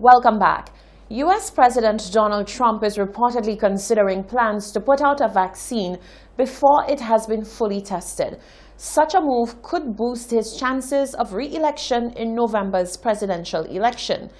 Welcome back. US President Donald Trump is reportedly considering plans to put out a vaccine before it has been fully tested. Such a move could boost his chances of re-election in November's presidential election.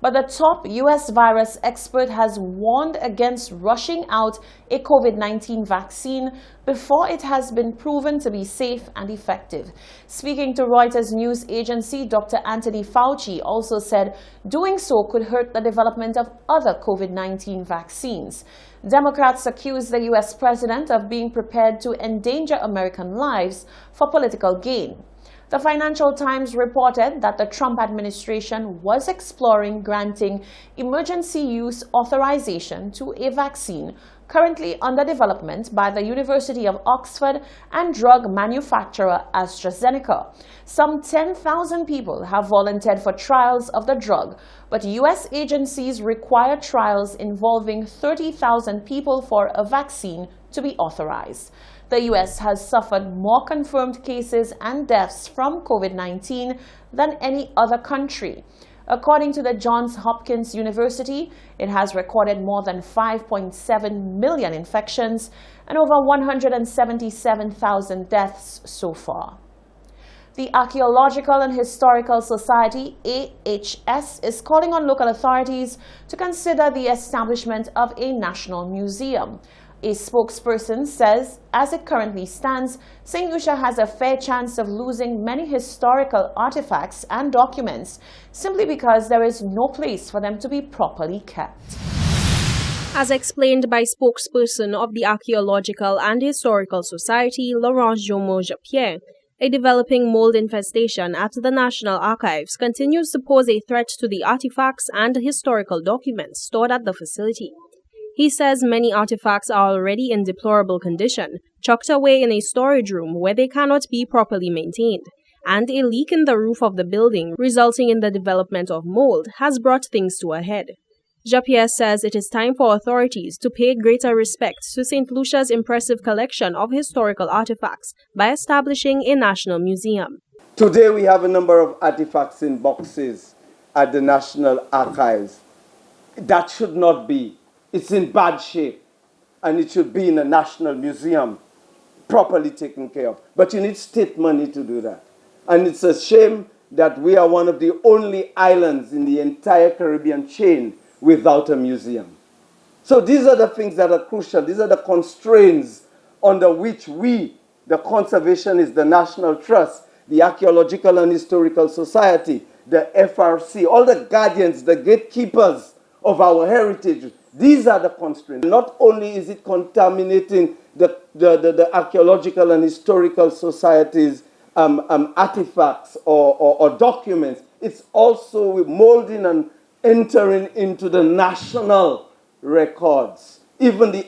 But the top US virus expert has warned against rushing out a COVID-19 vaccine before it has been proven to be safe and effective. Speaking to Reuters news agency, Dr. Anthony Fauci also said doing so could hurt the development of other COVID-19 vaccines. Democrats accuse the US president of being prepared to endanger American lives for political gain. The Financial Times reported that the Trump administration was exploring granting emergency use authorization to a vaccine currently under development by the University of Oxford and drug manufacturer AstraZeneca. Some 10,000 people have volunteered for trials of the drug, but US agencies require trials involving 30,000 people for a vaccine to be authorized. The US has suffered more confirmed cases and deaths from COVID-19 than any other country. According to the Johns Hopkins University, it has recorded more than 5.7 million infections and over 177,000 deaths so far. The Archaeological and Historical Society, AHS, is calling on local authorities to consider the establishment of a national museum. A spokesperson says, as it currently stands, St. Lucia has a fair chance of losing many historical artifacts and documents simply because there is no place for them to be properly kept. As explained by spokesperson of the Archaeological and Historical Society, Laurence Jomeau-Japierre, a developing mold infestation at the National Archives continues to pose a threat to the artifacts and historical documents stored at the facility. He says many artifacts are already in deplorable condition, chucked away in a storage room where they cannot be properly maintained, and a leak in the roof of the building resulting in the development of mold has brought things to a head. Japierre says it is time for authorities to pay greater respect to St. Lucia's impressive collection of historical artifacts by establishing a national museum. Today we have a number of artifacts in boxes at the National Archives. That should not be. It's in bad shape, and it should be in a national museum, properly taken care of. But you need state money to do that. And it's a shame that we are one of the only islands in the entire Caribbean chain without a museum. So these are the things that are crucial. These are the constraints under which we, the conservationists, the National Trust, the Archaeological and Historical Society, the FRC, all the guardians, the gatekeepers of our heritage, these are the constraints. Not only is it contaminating the Archaeological and Historical Society's artifacts or documents, it's also molding and entering into the national records. Even the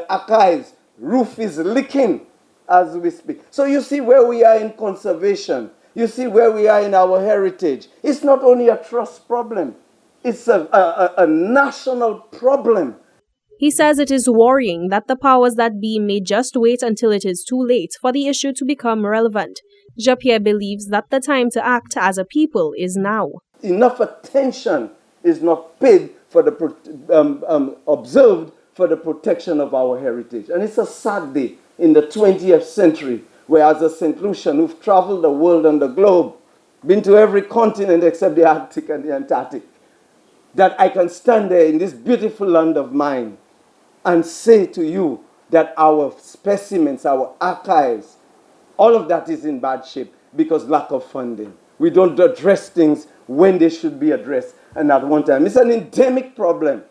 archives roof is leaking as we speak. So you see where we are in conservation. You see where we are in our heritage. It's not only a trust problem. It's a national problem. He says it is worrying that the powers that be may just wait until it is too late for the issue to become relevant. Japierre believes that the time to act as a people is now. Enough attention is not paid for observed for the protection of our heritage. And it's a sad day in the 20th century, where as a St. Lucian who've traveled the world and the globe, been to every continent except the Arctic and the Antarctic, that I can stand there in this beautiful land of mine and say to you that our specimens, our archives, all of that is in bad shape because lack of funding. We don't address things when they should be addressed and at one time. It's an endemic problem,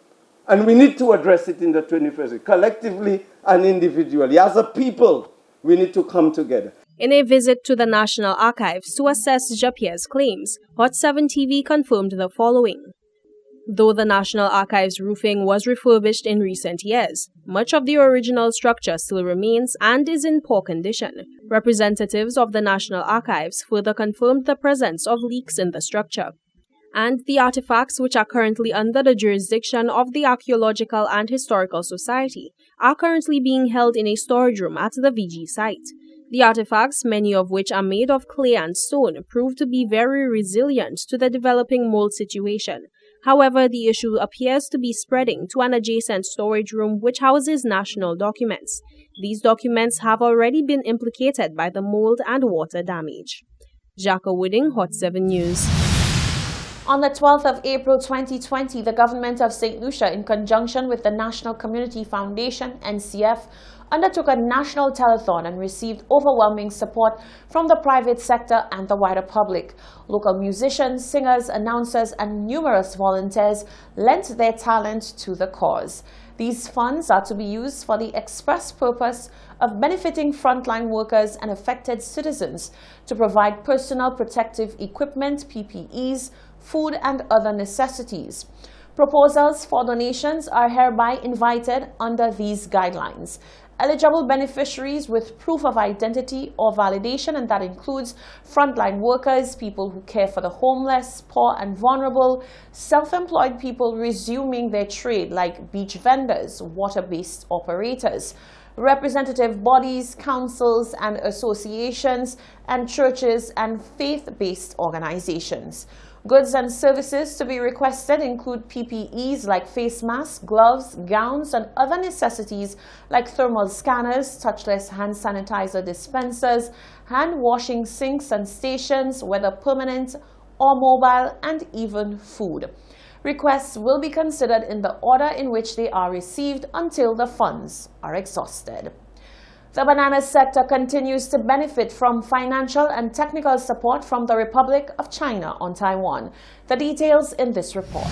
and we need to address it in the 21st century, collectively and individually. As a people, we need to come together. In a visit to the National Archives to assess Japierre's claims, Hot 7 TV confirmed the following. Though the National Archives roofing was refurbished in recent years, much of the original structure still remains and is in poor condition. Representatives of the National Archives further confirmed the presence of leaks in the structure. And the artifacts, which are currently under the jurisdiction of the Archaeological and Historical Society, are currently being held in a storage room at the VG site. The artifacts, many of which are made of clay and stone, prove to be very resilient to the developing mold situation. However, the issue appears to be spreading to an adjacent storage room which houses national documents. These documents have already been implicated by the mold and water damage. Jacka Wooding, Hot 7 News. On the 12th of April 2020, the government of St. Lucia, in conjunction with the National Community Foundation, NCF, undertook a national telethon and received overwhelming support from the private sector and the wider public. Local musicians, singers, announcers, and numerous volunteers lent their talent to the cause. These funds are to be used for the express purpose of benefiting frontline workers and affected citizens to provide personal protective equipment, PPEs, food, and other necessities. Proposals for donations are hereby invited under these guidelines. Eligible beneficiaries with proof of identity or validation, and that includes frontline workers, people who care for the homeless, poor and vulnerable, self-employed people resuming their trade like beach vendors, water-based operators, representative bodies, councils and associations, and churches and faith-based organizations. Goods and services to be requested include PPEs like face masks, gloves, gowns, and other necessities like thermal scanners, touchless hand sanitizer dispensers, hand washing sinks and stations, whether permanent or mobile, and even food. Requests will be considered in the order in which they are received until the funds are exhausted. The banana sector continues to benefit from financial and technical support from the Republic of China on Taiwan. The details in this report.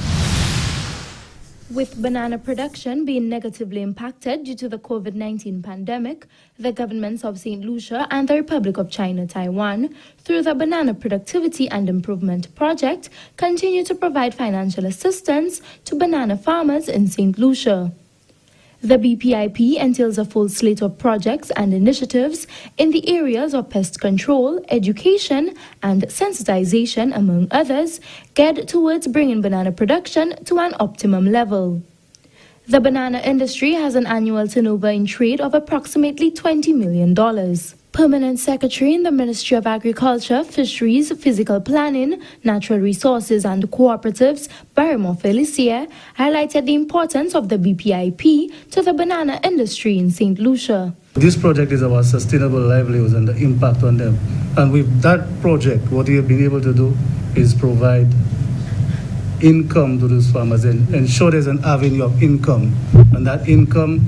With banana production being negatively impacted due to the COVID-19 pandemic, the governments of St. Lucia and the Republic of China Taiwan, through the Banana Productivity and Improvement Project, continue to provide financial assistance to banana farmers in St. Lucia. The BPIP entails a full slate of projects and initiatives in the areas of pest control, education, and sensitization, among others, geared towards bringing banana production to an optimum level. The banana industry has an annual turnover in trade of approximately $20 million. Permanent Secretary in the Ministry of Agriculture, Fisheries, Physical Planning, Natural Resources and Cooperatives, Barrymore Felicia, highlighted the importance of the BPIP to the banana industry in St. Lucia. This project is about sustainable livelihoods and the impact on them. And with that project, what we have been able to do is provide income to those farmers and ensure there's an avenue of income. And that income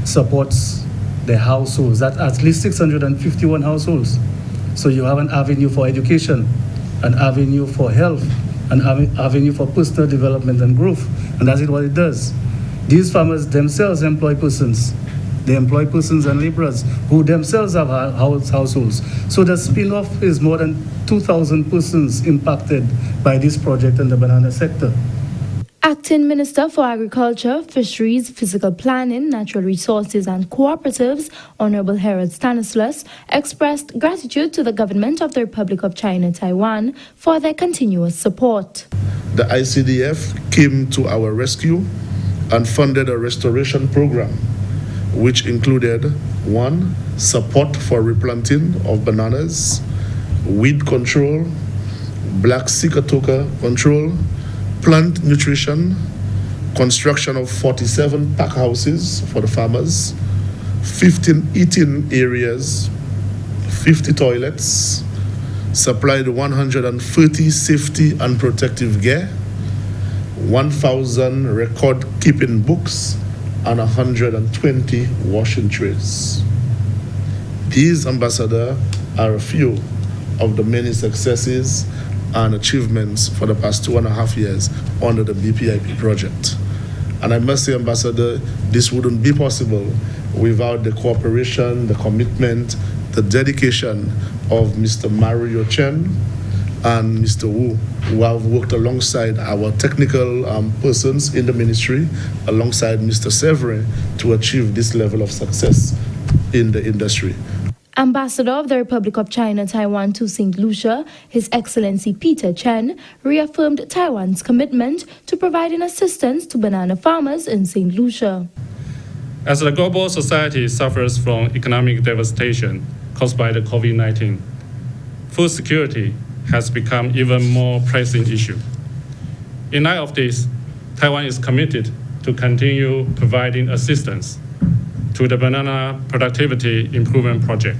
supports the households, that at least 651 households. So you have an avenue for education, an avenue for health, an avenue for personal development and growth. And that's what it does. These farmers themselves employ persons. They employ persons and laborers who themselves have households. So the spin-off is more than 2,000 persons impacted by this project in the banana sector. Acting Minister for Agriculture, Fisheries, Physical Planning, Natural Resources and Cooperatives, Honorable Harold Stanislaus, expressed gratitude to the government of the Republic of China Taiwan for their continuous support. The ICDF came to our rescue and funded a restoration program, which included 1. Support for replanting of bananas, weed control, black Sikatoka control, plant nutrition, construction of 47 pack houses for the farmers, 15 eating areas, 50 toilets, supplied 130 safety and protective gear, 1,000 record-keeping books, and 120 washing trays. These, Ambassador, are a few of the many successes and achievements for the past 2.5 years under the BPIP project. And I must say, Ambassador, this wouldn't be possible without the cooperation, the commitment, the dedication of Mr. Mario Chen and Mr. Wu, who have worked alongside our technical persons in the ministry, alongside Mr. Severin, to achieve this level of success in the industry. Ambassador of the Republic of China Taiwan to St. Lucia, His Excellency Peter Chen, reaffirmed Taiwan's commitment to providing assistance to banana farmers in St. Lucia. As the global society suffers from economic devastation caused by the COVID-19, food security has become even more pressing issue. In light of this, Taiwan is committed to continue providing assistance to the Banana Productivity Improvement Project.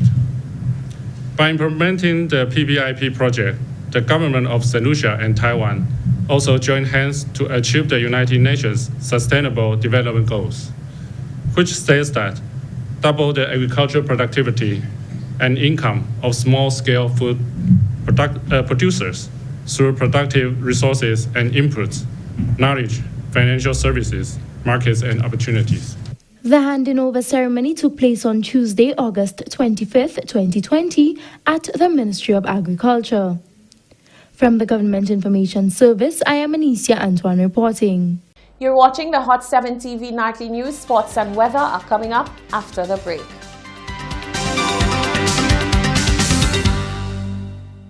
By implementing the PBIP project, the government of St. Lucia and Taiwan also joined hands to achieve the United Nations Sustainable Development Goals, which states that double the agricultural productivity and income of small-scale food producers through productive resources and inputs, knowledge, financial services, markets, and opportunities. The handing-over ceremony took place on Tuesday, August 25th, 2020, at the Ministry of Agriculture. From the Government Information Service, I am Anicia Antoine reporting. You're watching the Hot 7 TV Nightly News. Sports and weather are coming up after the break.